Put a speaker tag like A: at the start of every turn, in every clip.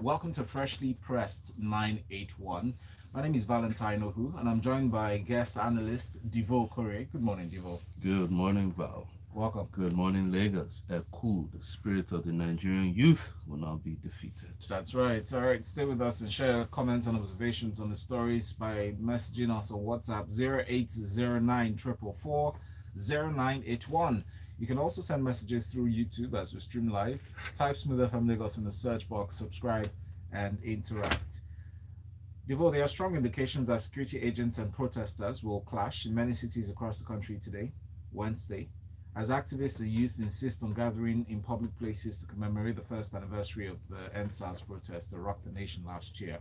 A: Welcome to Freshly Pressed 981. My name is Valentine Ohu, and I'm joined by guest analyst Divo Kore. Good morning, Divo.
B: Good morning, Val.
A: Welcome.
B: Good morning, Lagos. Eku, the spirit of the Nigerian youth will not be defeated.
A: That's right. All right, stay with us and share comments and observations on the stories by messaging us on WhatsApp 0809 0981. You can also send messages through YouTube as we stream live. Type Smooth FM Lagos in the search box, subscribe, and interact. Devo, there are strong indications that security agents and protesters will clash in many cities across the country today, Wednesday, as activists and youth insist on gathering in public places to commemorate the first anniversary of the NSAS protest that rocked the nation last year.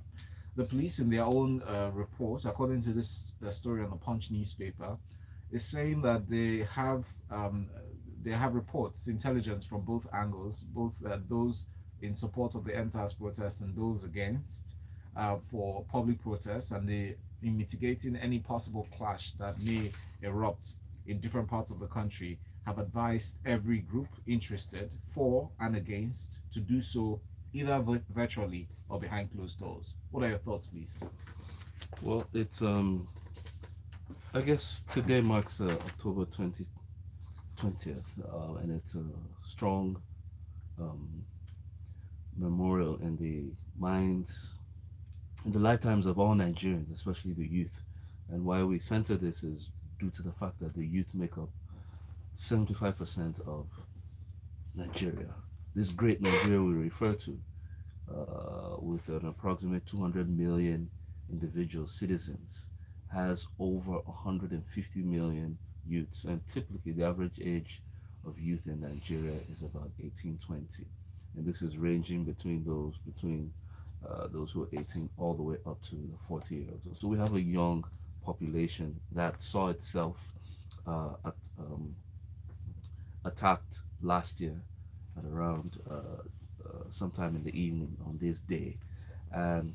A: The police, in their own report, according to this story on the Punch newspaper, is saying that they have reports, intelligence from both angles, both those in support of the NSAS protest and those against, for public protests, and they in mitigating any possible clash that may erupt in different parts of the country, have advised every group interested, for and against, to do so either virtually or behind closed doors. What are your thoughts, please?
B: Well, I guess today marks October 20th, and it's a strong um, memorial in the minds, in the lifetimes of all Nigerians, especially the youth. And why we center this is due to the fact that the youth make up 75% of Nigeria. This great Nigeria we refer to, with an approximate 200 million individual citizens, has over 150 million youths. And typically, the average age of youth in Nigeria is about 18-20. And this is ranging between those who are 18 all the way up to the 40 years old. So we have a young population that saw itself at, attacked last year at around sometime in the evening on this day. And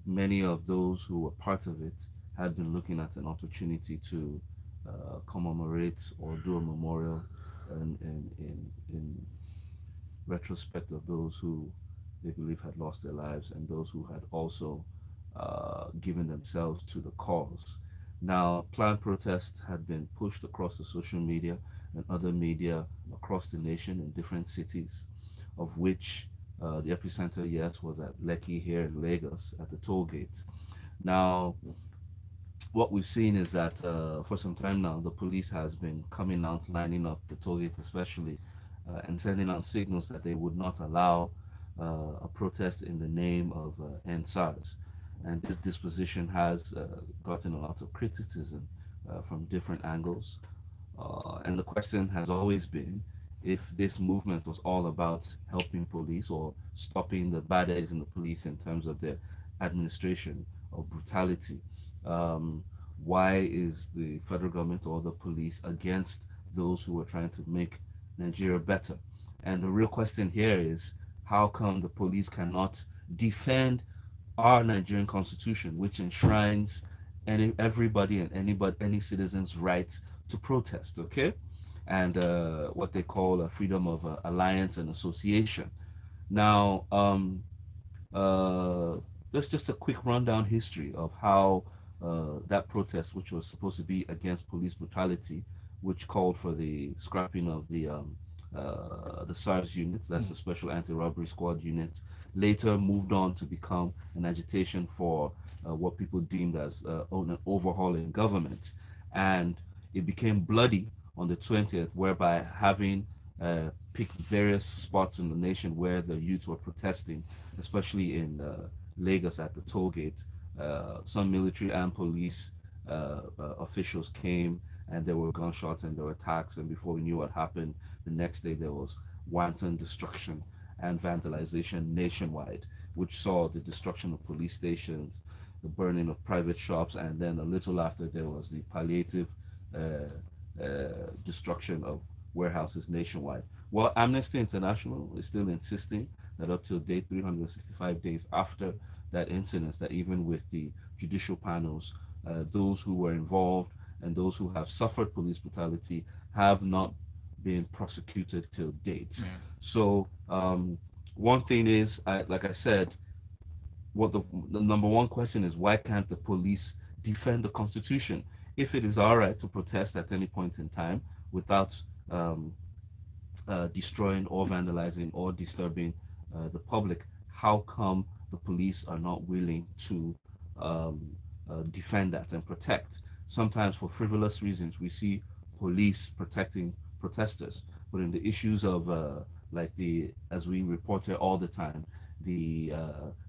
B: many of those who were part of it had been looking at an opportunity to commemorate or do a memorial in retrospect of those who they believe had lost their lives and those who had also given themselves to the cause. Now, planned protests had been pushed across the social media and other media across the nation in different cities, of which the epicenter, yes, was at Lekki here in Lagos at the toll gates. Now, what we've seen is that for some time now, the police has been coming out, lining up the toll gate especially, and sending out signals that they would not allow a protest in the name of End SARS. And this disposition has gotten a lot of criticism from different angles. And the question has always been if this movement was all about helping police or stopping the bad eggs in the police in terms of their administration or brutality. Um, why is the federal government or the police against those who are trying to make Nigeria better? And the real question here is how come the police cannot defend our Nigerian constitution, which enshrines everybody and any citizen's right to protest, okay? And what they call a freedom of alliance and association. Now, uh, that's just a quick rundown history of how that protest, which was supposed to be against police brutality, which called for the scrapping of the SARS unit, that's the Special Anti-Robbery Squad unit, later moved on to become an agitation for what people deemed as an overhaul in government. And it became bloody on the 20th, whereby having picked various spots in the nation where the youth were protesting, especially in Lagos at the toll gate, some military and police officials came, and there were gunshots and there were attacks. And before we knew what happened, the next day there was wanton destruction and vandalization nationwide, which saw the destruction of police stations, the burning of private shops, and then a little after there was the palliative destruction of warehouses nationwide. Well, Amnesty International is still insisting that up to date, 365 days after that incident, that even with the judicial panels, those who were involved and those who have suffered police brutality have not been prosecuted till date.
A: Yeah.
B: So One thing is, like I said, what the number one question is, why can't the police defend the Constitution? If it is all right to protest at any point in time without um, destroying or vandalizing or disturbing the public, how come the police are not willing to defend that and protect? Sometimes, for frivolous reasons, we see police protecting protesters, but in the issues of like the as we report here all the time, the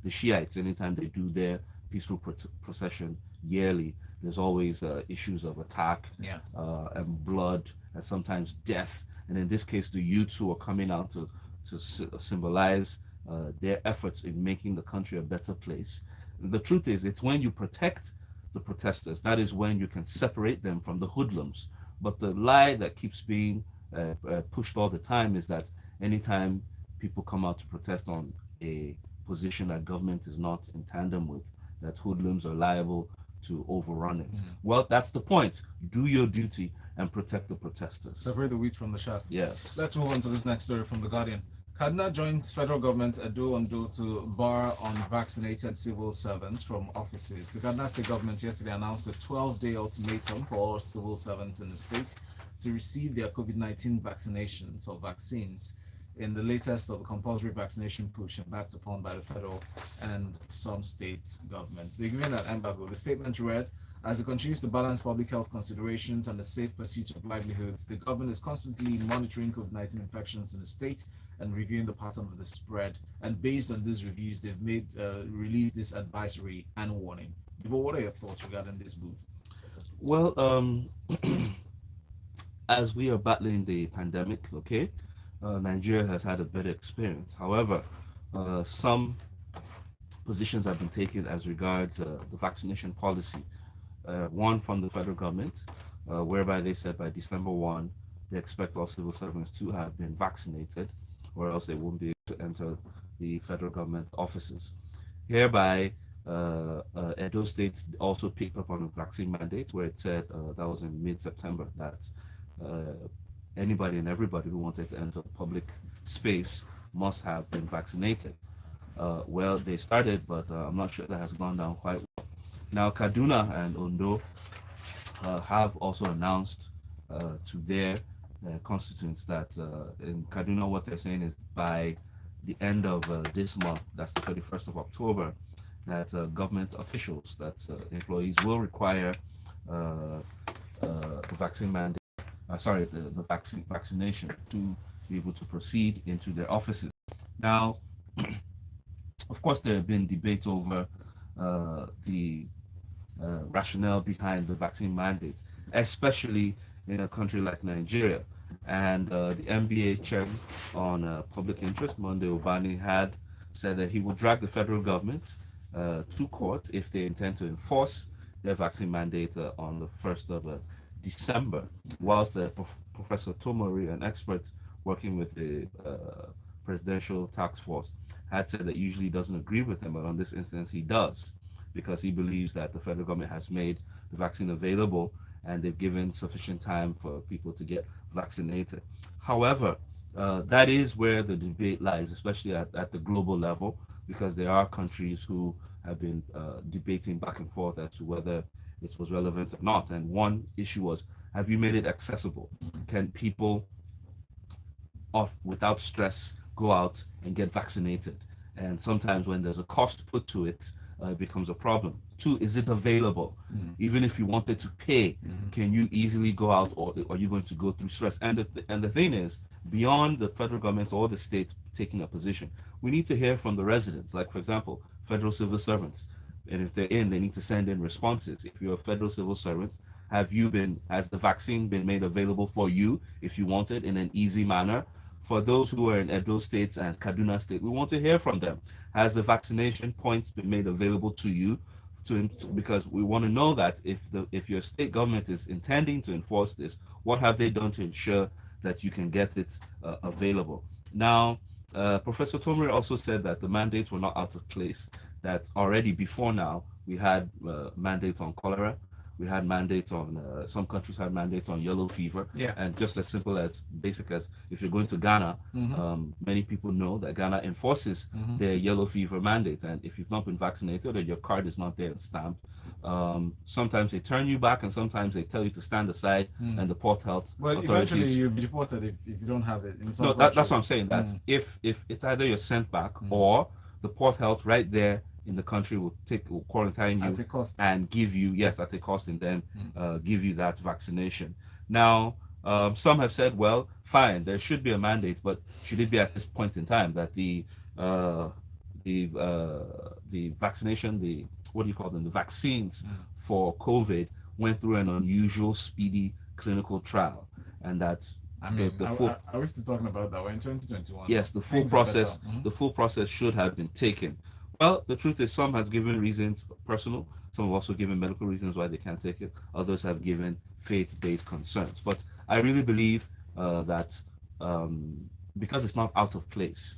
B: Shiites, anytime they do their peaceful procession yearly, there's always issues of attack
A: Yes.
B: and blood and sometimes death. And in this case, the youths who are coming out to symbolize their efforts in making the country a better place. The truth is, it's when you protect the protesters that is when you can separate them from the hoodlums. But the lie that keeps being pushed all the time is that anytime people come out to protest on a position that government is not in tandem with, that hoodlums are liable to overrun it. Well, that's the point. Do your duty and protect the protesters.
A: Separate the wheat from the chaff.
B: Yes.
A: Let's move on to this next story from The Guardian. Kaduna joins federal government Ado to bar unvaccinated civil servants from offices. The Kaduna state government yesterday announced a 12-day ultimatum for all civil servants in the state to receive their COVID-19 vaccinations or vaccines in the latest of the compulsory vaccination push embarked upon by the federal and some state governments. They're given an embargo. The statement read, as it continues to balance public health considerations and the safe pursuit of livelihoods, the government is constantly monitoring COVID-19 infections in the state and reviewing the pattern of the spread. And based on these reviews, they've released this advisory and warning. Ivo, what are your thoughts regarding this move?
B: Well, as we are battling the pandemic, okay, Nigeria has had a better experience. However, some positions have been taken as regards the vaccination policy. One from the federal government, whereby they said by December 1, they expect all civil servants to have been vaccinated, or else they won't be able to enter the federal government offices. Hereby, Edo State also picked up on a vaccine mandate where it said that was in mid-September that uh, anybody and everybody who wanted to enter public space must have been vaccinated. Well, they started, but I'm not sure that has gone down quite well. Now, Kaduna and Ondo have also announced to their constituents that in Kaduna, what they're saying is by the end of this month, that's the 31st of October, that government officials, that employees will require the vaccine mandate, the vaccination to be able to proceed into their offices. Now, of course, there have been debate over the rationale behind the vaccine mandate, especially in a country like Nigeria. And the NBA chairman on public interest, Monday Obani, had said that he would drag the federal government to court if they intend to enforce their vaccine mandate on the 1st of December, whilst Professor Tomori, an expert working with the presidential task force, had said that usually doesn't agree with him, but on this instance he does, because he believes that the federal government has made the vaccine available and they've given sufficient time for people to get vaccinated. However, that is where the debate lies, especially at the global level, because there are countries who have been debating back and forth as to whether it was relevant or not. And one issue was, have you made it accessible? Can people off without stress go out and get vaccinated? And sometimes when there's a cost put to it, it becomes a problem. Two, is it available? Even if you wanted to pay, can you easily go out, or are you going to go through stress? And the thing is, beyond the federal government or the state taking a position, we need to hear from the residents. Like, for example, federal civil servants. And if they're in, they need to send in responses. If you're a federal civil servant, has the vaccine been made available for you if you want it in an easy manner? For those who are in Edo State and Kaduna State, we want to hear from them. Has the vaccination points been made available to you? Because we want to know that if your state government is intending to enforce this, what have they done to ensure that you can get it available? Now, Professor Tomri also said that the mandates were not out of place, that already before now we had mandates on cholera, We had mandates on some countries had mandates on yellow fever,
A: Yeah.
B: and just as simple as basic as if you're going to Ghana, many people know that Ghana enforces their yellow fever mandate, and if you've not been vaccinated or your card is not there and stamped, sometimes they turn you back, and sometimes they tell you to stand aside, and the port health
A: Well, eventually
B: authorities.
A: you'll be deported if you don't have it in some
B: No,
A: countries.
B: that's what I'm saying. That if it's either you're sent back or the port health right there in the country will quarantine you
A: At a cost.
B: and give you, yes, at a cost, and then give you that vaccination. Now, some have said, well, fine, there should be a mandate, but should it be at this point in time that uh, the vaccination, the what do you call them, the vaccines for COVID went through an unusual speedy clinical trial, and that
A: I mean,
B: the full
A: I was still talking about that. We're in 2021.
B: yes, the full
A: Things are better.
B: process, the full process should have been taken. Well, the truth is, some have given reasons personal. Some have also given medical reasons why they can't take it. Others have given faith-based concerns. But I really believe that because it's not out of place,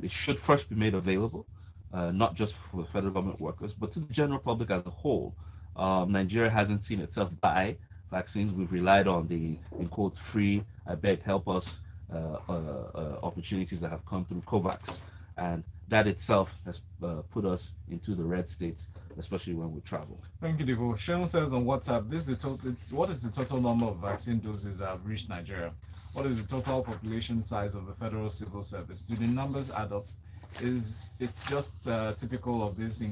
B: it should first be made available, not just for federal government workers, but to the general public as a whole. Nigeria hasn't seen itself buy vaccines. We've relied on the, in quotes, free, I beg, help us opportunities that have come through COVAX. And that itself has put us into the red states, especially when we travel.
A: Thank you, Devo. Sharon says on WhatsApp, this is the total. What is the total number of vaccine doses that have reached Nigeria? What is the total population size of the federal civil service? Do the numbers add up? It's just typical of this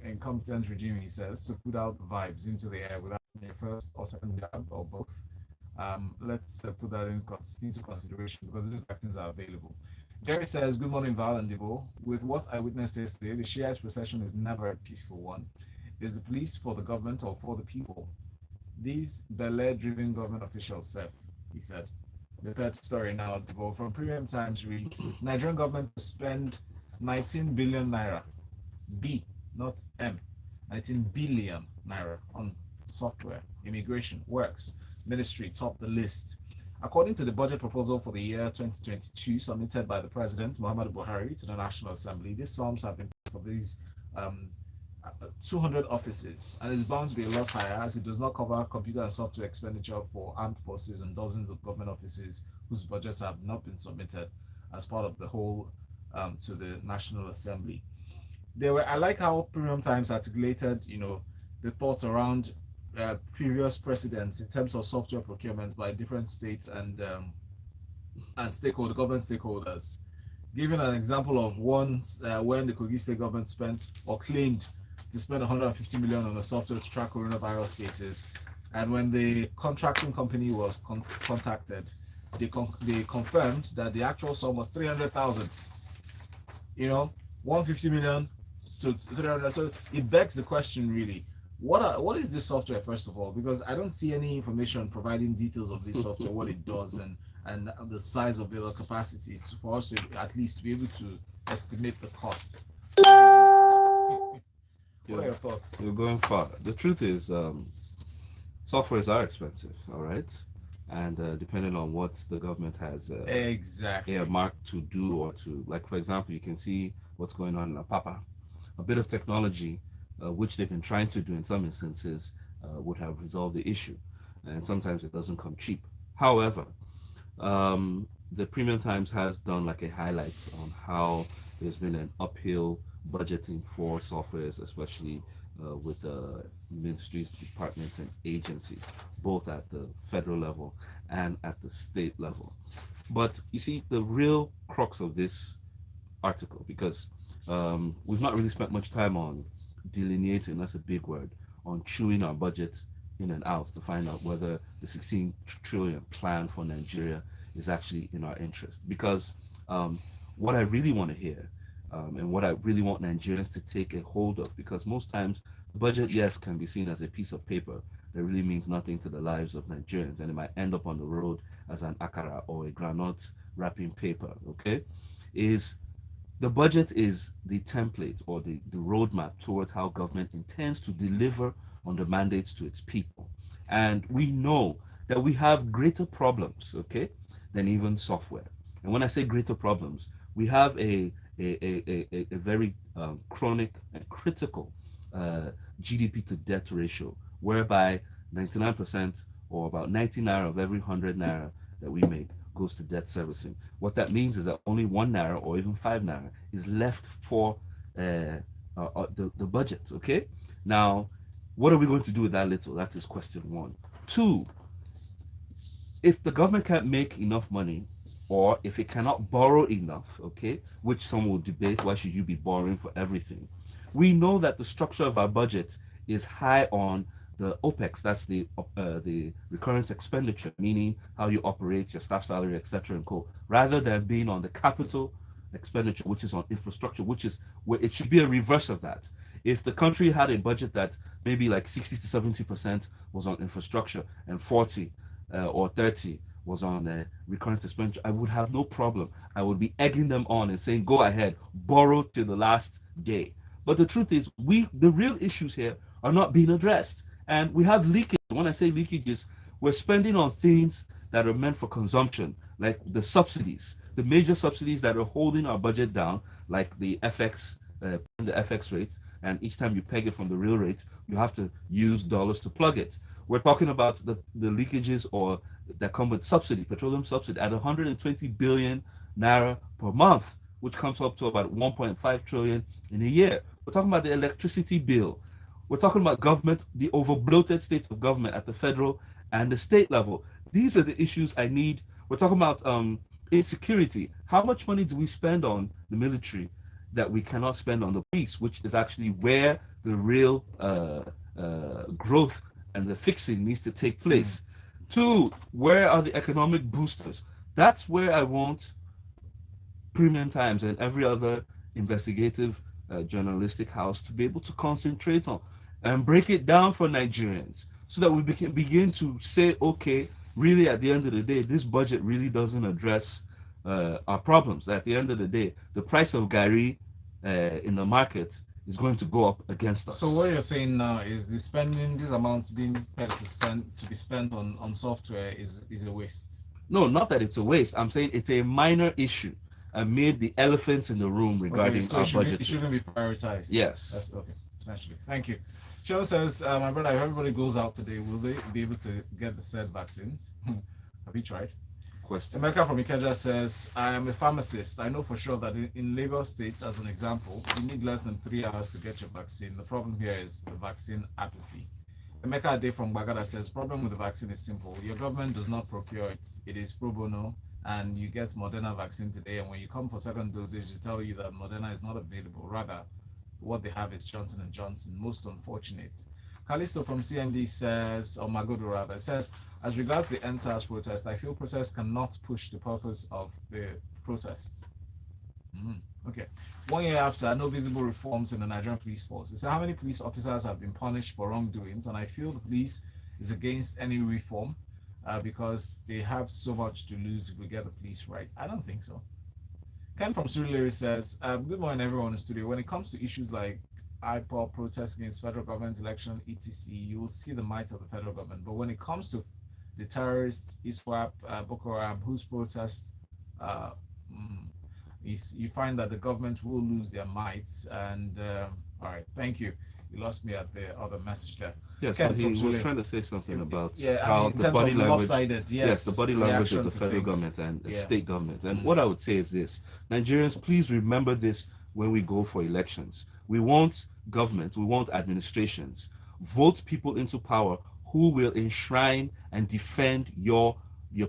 A: incompetent regime, he says, to put out vibes into the air without a first or second jab or both. Let's put that into consideration because these vaccines are available. Jerry says, good morning, Val and Devo. With what I witnessed yesterday, the Shiite procession is never a peaceful one. Is the police for the government or for the people? These Belair-driven government officials said, he said. The third story now, Devo, from Premium Times reads, Nigerian government to spend 19 billion naira, B, not M, 19 billion naira on software, immigration, works, ministry top the list. According to the budget proposal for the year 2022 submitted by the President, Muhammadu Buhari, to the National Assembly, these sums have been for these 200 offices, and it's bound to be a lot higher as it does not cover computer and software expenditure for armed forces and dozens of government offices whose budgets have not been submitted as part of the whole to the National Assembly. I like how Premium Times articulated, the thoughts around previous precedents in terms of software procurement by different states and government stakeholders. Giving an example of once when the Kogi State government spent or claimed to spend 150 million on a software to track coronavirus cases, and when the contracting company was contacted, they confirmed that the actual sum was 300,000. 150 million to 300. So it begs the question, really, what is this software, first of all? Because I don't see any information providing details of this software, what it does, and the size of the capacity for us to at least be able to estimate the cost. What are your thoughts?
B: You're going far. The truth is, softwares are expensive, all right? And depending on what the government has
A: exactly
B: earmarked to do or to, like, for example, you can see what's going on in Apapa. A bit of technology, which they've been trying to do in some instances, would have resolved the issue. And sometimes it doesn't come cheap. However, the Premium Times has done like a highlight on how there's been an uphill budgeting for softwares, especially with the ministries, departments, and agencies, both at the federal level and at the state level. But you see, the real crux of this article, because we've not really spent much time on delineating, that's a big word, on chewing our budgets in and out to find out whether the 16 trillion plan for Nigeria is actually in our interest. Because what I really want to hear and what I really want Nigerians to take a hold of, because most times the budget, yes, can be seen as a piece of paper that really means nothing to the lives of Nigerians, and it might end up on the road as an akara or a granite wrapping paper, okay? Is the budget is the template or the roadmap towards how government intends to deliver on the mandates to its people. And we know that we have greater problems, okay, than even software. And when I say greater problems, we have a very chronic and critical GDP to debt ratio whereby 99% or about 90 naira of every 100 naira that we make goes to debt servicing. What that means is that only 1 naira or even 5 naira is left for the budget. Okay. Now, what are we going to do with that little? That is question one. Two, if the government can't make enough money, or if it cannot borrow enough, okay, which some will debate, why should you be borrowing for everything? We know that the structure of our budget is high on the OPEX, that's the recurrent expenditure, meaning how you operate, your staff salary, etc., and co, rather than being on the capital expenditure, which is on infrastructure, which is where it should be a reverse of that. If the country had a budget that maybe like 60 to 70% was on infrastructure and 40 or 30 was on recurrent expenditure, I would have no problem. I would be egging them on and saying, go ahead, borrow till the last day. But the truth is, the real issues here are not being addressed. And we have leakage. When I say leakages, we're spending on things that are meant for consumption, like the subsidies, the major subsidies that are holding our budget down, like the FX rate, and each time you peg it from the real rate, you have to use dollars to plug it. We're talking about the leakages or that come with subsidy, petroleum subsidy, at 120 billion naira per month, which comes up to about 1.5 trillion in a year. We're talking about the electricity bill. We're talking about government, the over bloated state of government at the federal and the state level. These are the issues I need. We're talking about insecurity. How much money do we spend on the military that we cannot spend on the police, which is actually where the real growth and the fixing needs to take place? Two, where are the economic boosters? That's where I want Premium Times and every other investigative journalistic house to be able to concentrate on and break it down for Nigerians so that we can begin to say, okay, really at the end of the day, this budget really doesn't address our problems. At the end of the day, the price of Gary in the market is going to go up against us.
A: So what you're saying now is the spending, these amounts being paid to be spent on software is a waste.
B: No, not that it's a waste. I'm saying it's a minor issue amid the elephants in the room regarding
A: so
B: our budget.
A: It shouldn't be prioritized.
B: Yes.
A: That's okay. Essentially. Thank you. Cheryl says, my brother, if everybody goes out today, will they be able to get the said vaccines? Have you tried?
B: Question.
A: Emeka from Ikeja says, I am a pharmacist. I know for sure that in Lagos State, as an example, you need less than 3 hours to get your vaccine. The problem here is the vaccine apathy. Emeka Ade from Bagada says, problem with the vaccine is simple. Your government does not procure it. It is pro bono, and you get Moderna vaccine today, and when you come for second dosage, they tell you that Moderna is not available. Rather, what they have is Johnson & Johnson. Most unfortunate. Callisto from CND says, or Magodo rather, says, as regards the NSAS protest, I feel protests cannot push the purpose of the protests. Okay. 1 year after, no visible reforms in the Nigerian police force. It says, how many police officers have been punished for wrongdoings? And I feel the police is against any reform because they have so much to lose if we get the police right. I don't think so. Ken from Surulere says, good morning everyone in the studio. When it comes to issues like IPOB protests against federal government election, etc., you will see the might of the federal government. But when it comes to the terrorists, ISWAP, Boko Haram, whose protest, you find that the government will lose their might. And all right, thank you. You lost me at the other message there.
B: Yes,
A: Ken
B: but he
A: from
B: was
A: Surulere.
B: trying to say something about
A: I mean,
B: the body language.
A: Yes,
B: the body language of
A: reaction
B: the
A: to
B: federal
A: things.
B: government and the state government. And what I would say is this: Nigerians, please remember this when we go for elections. We want government, we want administrations. Vote people into power who will enshrine and defend your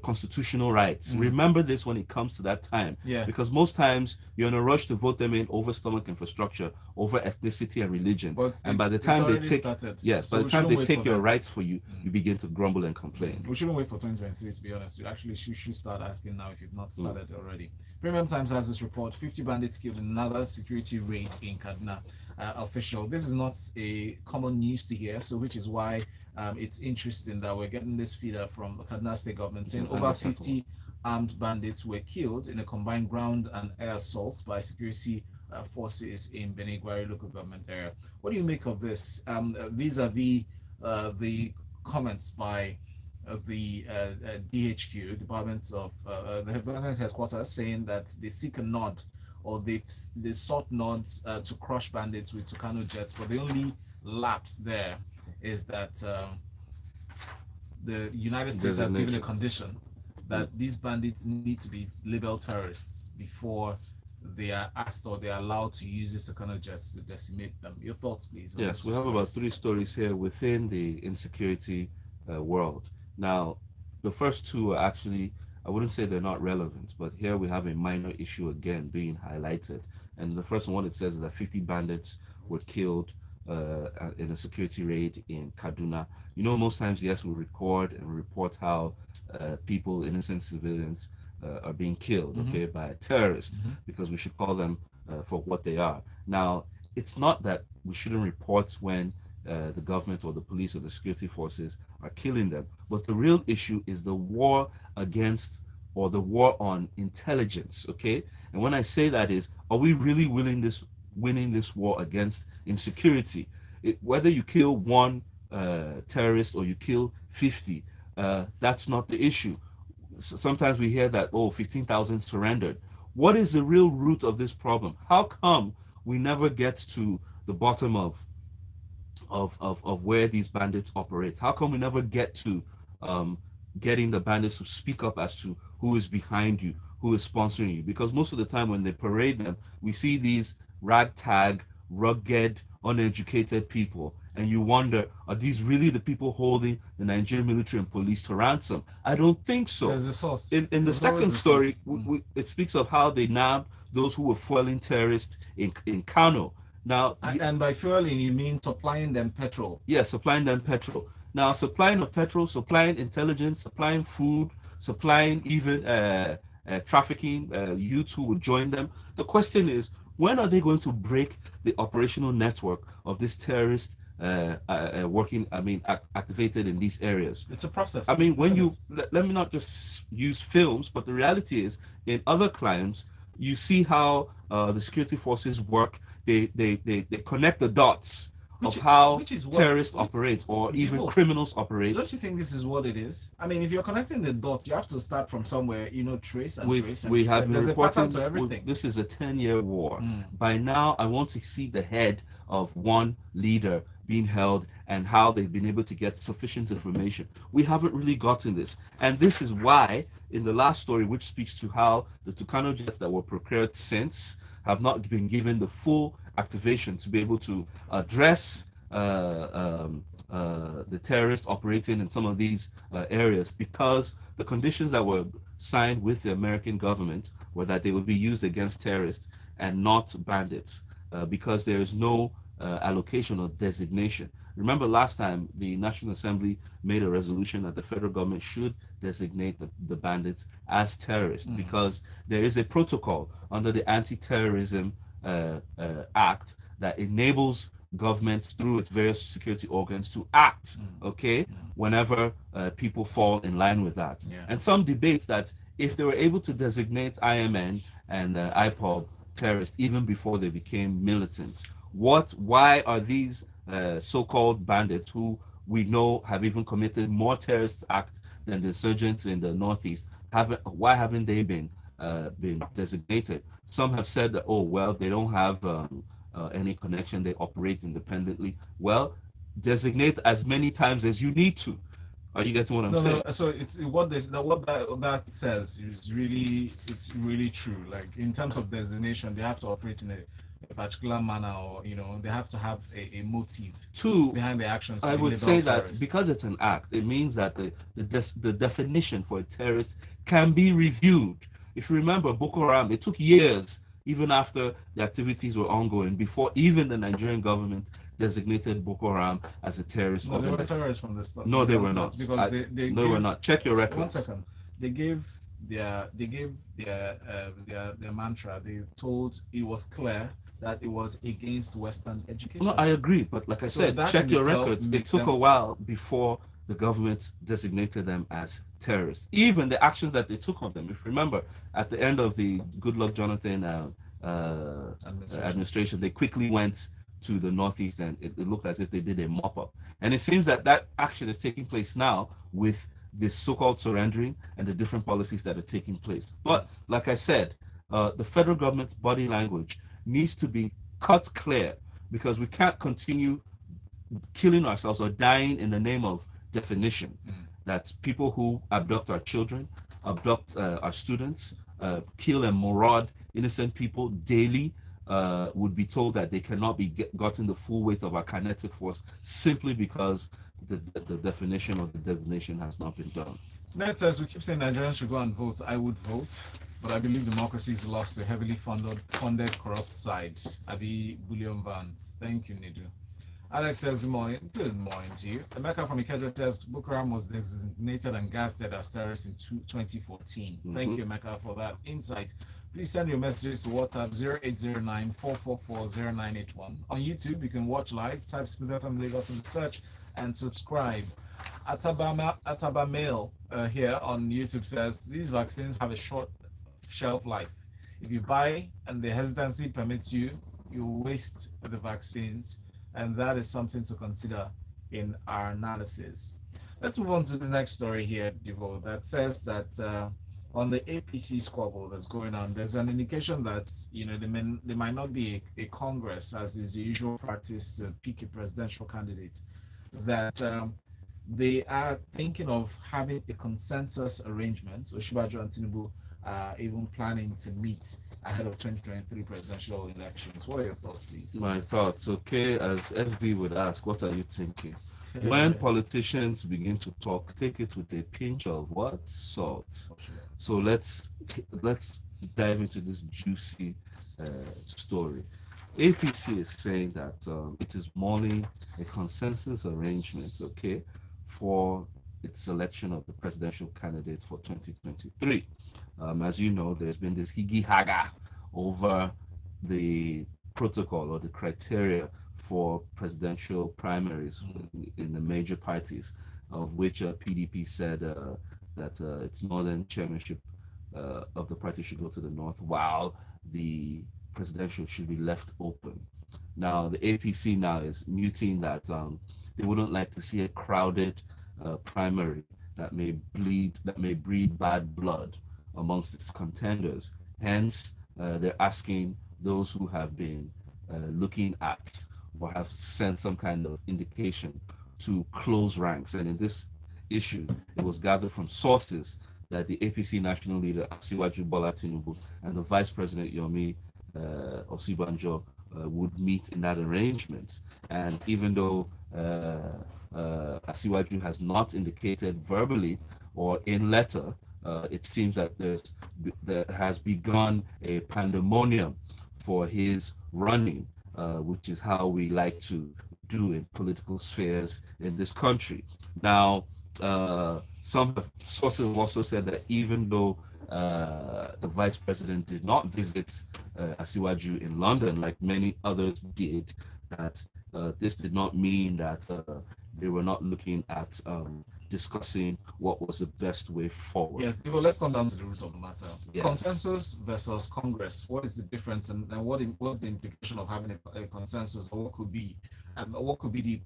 B: constitutional rights. Remember this when it comes to that time.
A: Yeah.
B: Because most times you're in a rush to vote them in over stomach infrastructure, over ethnicity and religion. And by the time they take by the time they take your rights for you, you begin to grumble and complain.
A: We shouldn't wait for 2023 to be honest. We actually should start asking now if you've not started already. Premium Times has this report: 50 bandits killed in another security raid in Kaduna. Official. This is not a common news to hear, so which is why it's interesting that we're getting this feeder from the Kaduna State government saying over 50 armed bandits were killed in a combined ground and air assault by security forces in Beniguari local government area. What do you make of this vis-a-vis the comments by the DHQ, Department of the Department Headquarters, saying that they seek a nod, or they sought nods to crush bandits with Tucano jets, but they only lapse there is that the United States have given a
B: Designation.
A: condition that these bandits need to be labeled terrorists before they are asked or they are allowed to use this kind of jets to decimate them. Your thoughts, please, on
B: Yes,
A: those
B: we
A: two
B: have about
A: stories.
B: 3 stories here within the insecurity world. Now, the first two are actually, I wouldn't say they're not relevant, but here we have a minor issue again being highlighted. And the first one it says is that 50 bandits were killed in a security raid in Kaduna. You know, most times, yes, we record and report how people, innocent civilians, are being killed,
A: Mm-hmm.
B: okay, by a terrorist,
A: Mm-hmm.
B: because we should call them for what they are. Now, it's not that we shouldn't report when the government or the police or the security forces are killing them, but the real issue is the war against or the war on intelligence. Okay, and when I say that is, are we really winning this war against insecurity? Whether you kill one terrorist or you kill 50, that's not the issue. Sometimes we hear that, oh, 15,000 surrendered. What is the real root of this problem? How come we never get to the bottom of where these bandits operate? How come we never get to um, getting the bandits to speak up as to who is behind you, who is sponsoring you? Because most of the time when they parade them, we see these ragtag, rugged, uneducated people, and you wonder, are these really the people holding the Nigerian military and police to ransom? I don't think so.
A: There's a source.
B: In the
A: There's always
B: second
A: a
B: story,
A: source. Mm.
B: it speaks of how they nabbed those who were foiling terrorists in Kano. Now,
A: And by fueling, you mean supplying them petrol.
B: yeah, supplying them petrol. Now, supplying of petrol, supplying intelligence, supplying food, supplying even trafficking youths who would join them. The question is, when are they going to break the operational network of this terrorist working? I mean, activated in these areas.
A: It's a process.
B: I mean, when
A: isn't
B: you
A: it?
B: let me not just use films, but the reality is, in other climes, you see how the security forces work. They connect the dots of how
A: which is what
B: terrorists operate or even
A: Default.
B: criminals operate.
A: Don't you think this is what it is? I mean, if you're connecting the dots, you have to start from somewhere, trace and trace. And
B: We have been
A: there's a pattern
B: reporting
A: to everything.
B: this is a 10-year war.
A: Mm.
B: By now, I want to see the head of one leader being held and how they've been able to get sufficient information. We haven't really gotten this. And this is why, in the last story, which speaks to how the Tucano jets that were procured since have not been given the full activation to be able to address the terrorists operating in some of these areas, because the conditions that were signed with the American government were that they would be used against terrorists and not bandits, because there is no allocation or designation. Remember last time the National Assembly made a resolution that the federal government should designate the bandits as terrorists, because there is a protocol under the Anti-Terrorism Act that enables governments through its various security organs to act, okay, whenever people fall in line with that.
A: Yeah.
B: And some debate that if they were able to designate IMN and IPOB terrorists even before they became militants, why are these so-called bandits, who we know have even committed more terrorist acts than the insurgents in the Northeast, why haven't they been designated? Some have said that, oh well, they don't have any connection, they operate independently. Well, designate as many times as you need to. Are you getting what I'm saying?
A: No. So it's what that says is really true. Like, in terms of designation, they have to operate in a particular manner, or they have to have a motive behind the actions.
B: I would say that because it's an act, it means that the definition for a terrorist can be reviewed. If you remember Boko Haram, it took years, even after the activities were ongoing, before even the Nigerian government designated Boko Haram as a terrorist
A: No, they were
B: organization.
A: terrorists from the start.
B: No, they were not.
A: Because
B: they were not. Check your records.
A: 1 second. They gave their mantra. They told, it was clear that it was against Western education.
B: No, I agree, but like I said,
A: that
B: check
A: in
B: your
A: itself
B: records. It
A: makes
B: took
A: them-
B: a while before the government designated them as terrorists. Even the actions that they took on them. If you remember, at the end of the Goodluck Jonathan administration, they quickly went to the Northeast, and it looked as if they did a mop-up. And it seems that action is taking place now with this so-called surrendering and the different policies that are taking place. But like I said, the federal government's body language needs to be cut clear, because we can't continue killing ourselves or dying in the name of definition.
A: Mm.
B: That people who abduct our children, abduct our students, kill and maraud innocent people daily would be told that they cannot be gotten the full weight of our kinetic force simply because the definition or the designation has not been done.
A: Ned says we keep saying Nigerians should go and vote. I would vote, but I believe democracy is lost to a heavily funded corrupt side. Abi Bullion Vance. Thank you, Nidu. Alex says good morning. Good morning to you. Emeka from Ikeja says Boko Haram was designated and gasted as terrorists in 2014. Thank you, Emeka, for that insight. Please send your messages to WhatsApp 0809 444 0981. On YouTube, you can watch live, type Smooth FM Lagos in the search, and subscribe. Atabamail here on YouTube says these vaccines have a short shelf life. If you buy and the hesitancy permits you, you waste the vaccines, and that is something to consider in our analysis. Let's move on to this next story here, Divo, that says that on the APC squabble that's going on, there's an indication that there might not be a Congress, as is the usual practice to pick a presidential candidate. That they are thinking of having a consensus arrangement. So Osinbajo and Tinubu are even planning to meet ahead of 2023 presidential elections. What are your thoughts, please?
B: My thoughts, okay, as FB would ask, what are you thinking? When politicians begin to talk, take it with a pinch of what? Salt. So let's dive into this juicy story. APC is saying that it is mulling a consensus arrangement, okay, for its selection of the presidential candidate for 2023. As you know, there's been this higgy haga over the protocol or the criteria for presidential primaries in the major parties, of which PDP said that its northern chairmanship of the party should go to the north, while the presidential should be left open. Now, the APC now is muting that they wouldn't like to see a crowded primary that may breed bad blood amongst its contenders. Hence, they're asking those who have been looking at or have sent some kind of indication to close ranks. And in this issue, it was gathered from sources that the APC national leader Asiwaju Bola Tinubu and the Vice President Yomi Osinbajo would meet in that arrangement. And even though Asiwaju has not indicated verbally or in letter, it seems that there has begun a pandemonium for his running, which is how we like to do in political spheres in this country. Now, some sources have also said that even though the vice president did not visit Asiwaju in London, like many others did, that this did not mean that they were not looking at discussing what was the best way forward.
A: Yes, well, let's come down to the root of the matter.
B: Yes.
A: Consensus versus Congress. What is the difference, and what's the implication of having a consensus, or what could be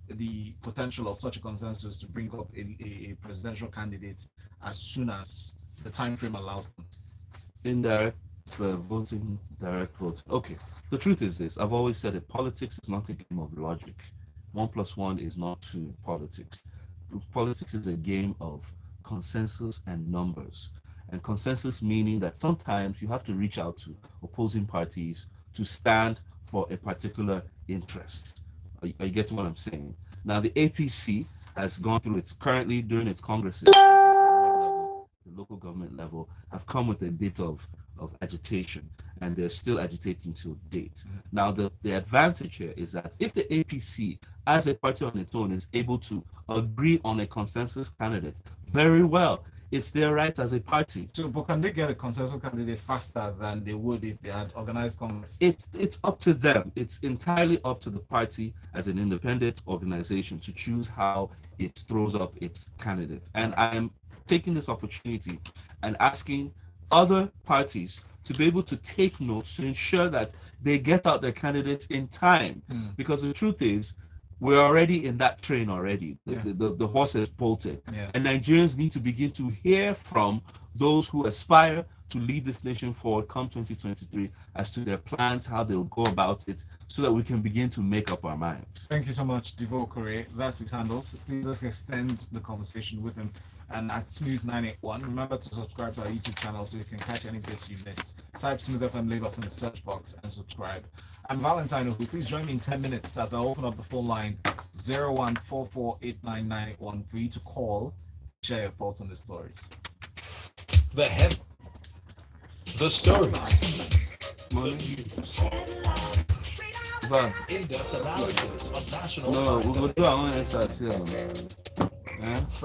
A: the potential of such a consensus to bring up a presidential candidate as soon as the time frame allows them?
B: Indirect voting, direct voting. Okay, the truth is this: I've always said that politics is not a game of logic. 1 + 1 is not 2 in politics. Politics is a game of consensus and numbers. And consensus meaning that sometimes you have to reach out to opposing parties to stand for a particular interest. Are you getting what I'm saying? Now, the APC has gone through currently during its congresses, the local government level, have come with a bit of agitation, and they're still agitating to date. Now, the advantage here is that if the APC, as a party on its own, is able to agree on a consensus candidate, very well, it's their right as a party.
A: So, but can they get a consensus candidate faster than they would if they had organized Congress?
B: It's up to them. It's entirely up to the party as an independent organization to choose how it throws up its candidate. And I'm taking this opportunity and asking other parties to be able to take notes to ensure that they get out their candidates in time. Because the truth is, we're already in that train already. The horse has bolted.
A: Yeah.
B: And Nigerians need to begin to hear from those who aspire to lead this nation forward come 2023 as to their plans, how they'll go about it, so that we can begin to make up our minds.
A: Thank you so much, Divo Kore. That's his handles. Please let's extend the conversation with him. And at Smooth981, remember to subscribe to our YouTube channel so you can catch any bits you missed. Type Smooth FM Lagos in the search box and subscribe. I'm Valentine Ohu. Please join me in 10 minutes as I open up the phone line 0144899881 for you to call, share your thoughts on the stories.
C: The head, the stories, in-depth analysis of national.
B: No, we will do our own exercise here.
C: Fresh